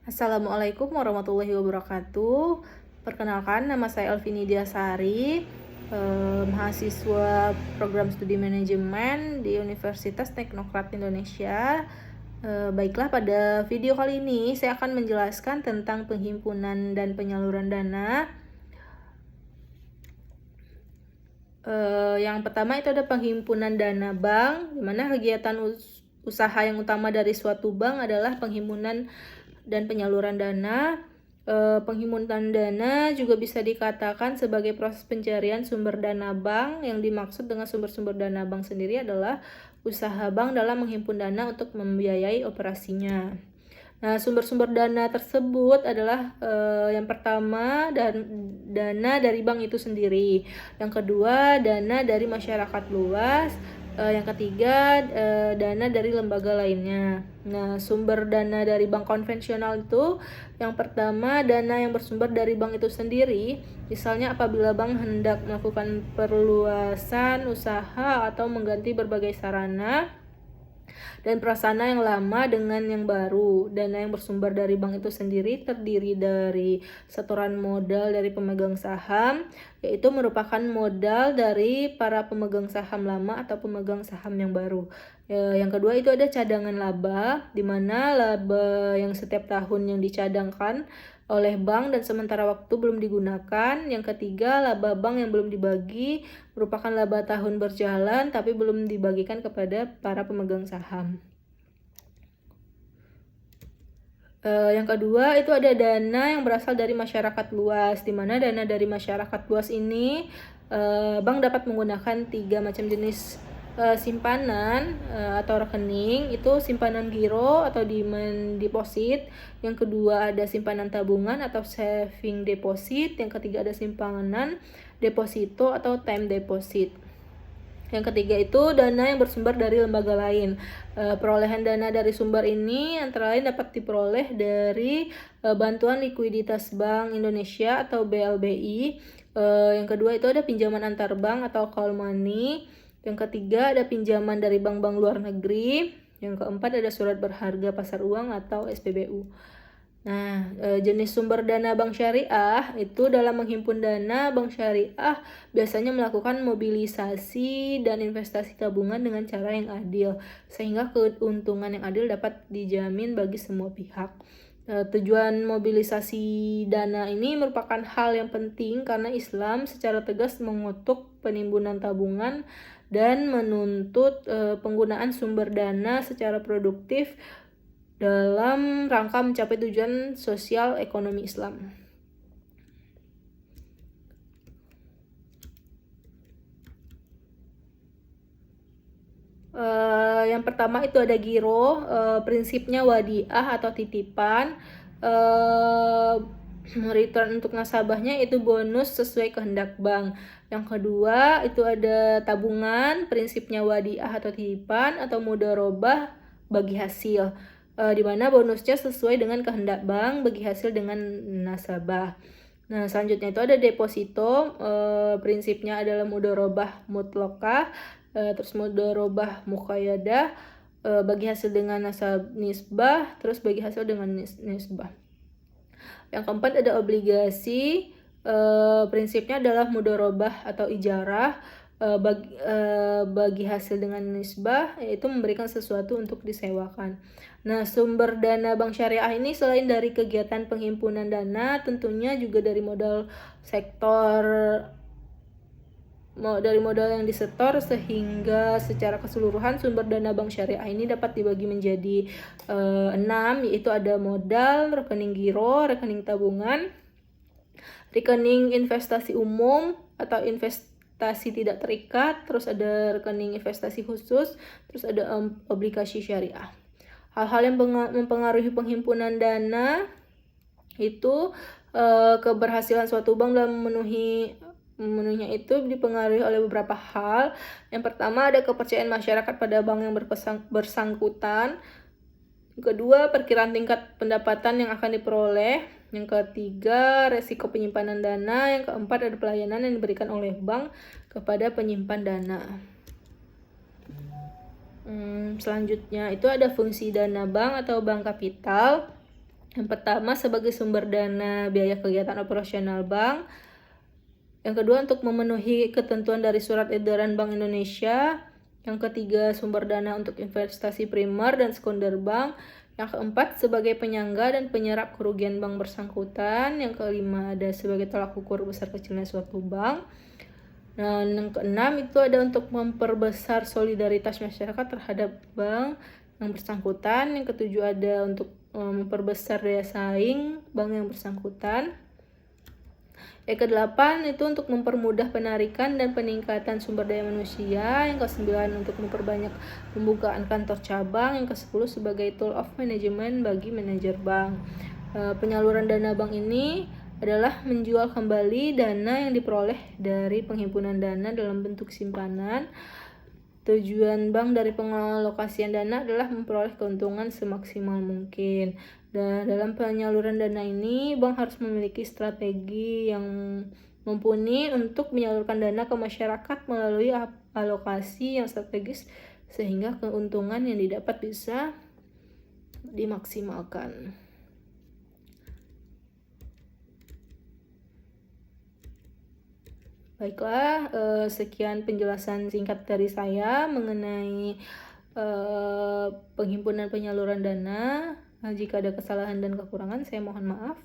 Assalamualaikum warahmatullahi wabarakatuh. Perkenalkan, nama saya Elvini Diasari, mahasiswa program studi manajemen di Universitas Teknokrat Indonesia. Baiklah, pada video kali ini saya akan menjelaskan tentang penghimpunan dan penyaluran dana. Yang pertama itu ada penghimpunan dana bank, di mana kegiatan usaha yang utama dari suatu bank adalah penghimpunan dan penyaluran dana. Penghimpunan dana juga bisa dikatakan sebagai proses pencarian sumber dana bank. Yang dimaksud dengan sumber-sumber dana bank sendiri adalah usaha bank dalam menghimpun dana untuk membiayai operasinya. Nah, sumber-sumber dana tersebut adalah yang pertama dana dari bank itu sendiri, yang kedua dana dari masyarakat luas, yang ketiga dana dari lembaga lainnya. Nah, sumber dana dari bank konvensional itu yang pertama dana yang bersumber dari bank itu sendiri, misalnya apabila bank hendak melakukan perluasan usaha atau mengganti berbagai sarana dan prasarana yang lama dengan yang baru. Dana yang bersumber dari bank itu sendiri terdiri dari setoran modal dari pemegang saham, yaitu merupakan modal dari para pemegang saham lama atau pemegang saham yang baru. Yang kedua itu ada cadangan laba, di mana laba yang setiap tahun yang dicadangkan oleh bank dan sementara waktu belum digunakan. Yang ketiga, laba bank yang belum dibagi merupakan laba tahun berjalan tapi belum dibagikan kepada para pemegang saham. Yang kedua itu ada dana yang berasal dari masyarakat luas, di mana dana dari masyarakat luas ini bank dapat menggunakan 3 macam jenis simpanan atau rekening. Itu simpanan giro atau demand deposit, yang kedua ada simpanan tabungan atau saving deposit, yang ketiga ada simpanan deposito atau time deposit. Yang ketiga itu dana yang bersumber dari lembaga lain. Perolehan dana dari sumber ini antara lain dapat diperoleh dari bantuan likuiditas Bank Indonesia atau BLBI. Yang kedua itu ada pinjaman antar bank atau call money. Yang ketiga ada pinjaman dari bank-bank luar negeri. Yang keempat ada surat berharga pasar uang atau SPBU. Nah, jenis sumber dana bank syariah itu dalam menghimpun dana, bank syariah biasanya melakukan mobilisasi dan investasi tabungan dengan cara yang adil, sehingga keuntungan yang adil dapat dijamin bagi semua pihak. Tujuan mobilisasi dana ini merupakan hal yang penting karena Islam secara tegas mengutuk penimbunan tabungan dan menuntut penggunaan sumber dana secara produktif dalam rangka mencapai tujuan sosial ekonomi Islam. Yang pertama itu ada giro, prinsipnya wadiah atau titipan. Return untuk nasabahnya itu bonus sesuai kehendak bank. Yang kedua itu ada tabungan, prinsipnya wadiah atau titipan atau mudharabah bagi hasil, di mana bonusnya sesuai dengan kehendak bank bagi hasil dengan nasabah. Nah, selanjutnya itu ada deposito, prinsipnya adalah mudharabah mutlaqah, terus mudharabah muqayyadah, bagi hasil dengan nisbah, terus bagi hasil dengan nisbah. Yang keempat ada obligasi, prinsipnya adalah mudharabah atau ijarah, bagi hasil dengan nisbah, yaitu memberikan sesuatu untuk disewakan. Nah, sumber dana bank syariah ini selain dari kegiatan penghimpunan dana, tentunya juga dari modal yang disetor, sehingga secara keseluruhan sumber dana bank syariah ini dapat dibagi menjadi 6, yaitu ada modal, rekening giro, rekening tabungan, rekening investasi umum atau investasi tidak terikat, terus ada rekening investasi khusus, terus ada obligasi syariah. Hal-hal yang mempengaruhi penghimpunan dana itu keberhasilan suatu bank dalam memenuhinya itu dipengaruhi oleh beberapa hal. Yang pertama ada kepercayaan masyarakat pada bank yang bersangkutan. Yang kedua, perkiraan tingkat pendapatan yang akan diperoleh. Yang ketiga, resiko penyimpanan dana. Yang keempat, ada pelayanan yang diberikan oleh bank kepada penyimpan dana. Selanjutnya itu ada fungsi dana bank atau bank kapital. Yang pertama sebagai sumber dana biaya kegiatan operasional bank. Yang kedua untuk memenuhi ketentuan dari Surat Edaran Bank Indonesia. Yang ketiga sumber dana untuk investasi primer dan sekunder bank. Yang keempat sebagai penyangga dan penyerap kerugian bank bersangkutan. Yang kelima ada sebagai tolak ukur besar kecilnya suatu bank. Nah, yang keenam itu ada untuk memperbesar solidaritas masyarakat terhadap bank yang bersangkutan. Yang ketujuh ada untuk memperbesar daya saing bank yang bersangkutan. Yang kedelapan itu untuk mempermudah penarikan dan peningkatan sumber daya manusia. Yang kesembilan untuk memperbanyak pembukaan kantor cabang. Yang kesepuluh sebagai tool of management bagi manajer bank. Penyaluran dana bank ini adalah menjual kembali dana yang diperoleh dari penghimpunan dana dalam bentuk simpanan. Tujuan bank dari pengalokasian dana adalah memperoleh keuntungan semaksimal mungkin. Dan dalam penyaluran dana ini, bank harus memiliki strategi yang mumpuni untuk menyalurkan dana ke masyarakat melalui alokasi yang strategis sehingga keuntungan yang didapat bisa dimaksimalkan. Baiklah, sekian penjelasan singkat dari saya mengenai penghimpunan penyaluran dana. Jika ada kesalahan dan kekurangan, saya mohon maaf.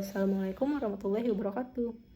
Assalamualaikum warahmatullahi wabarakatuh.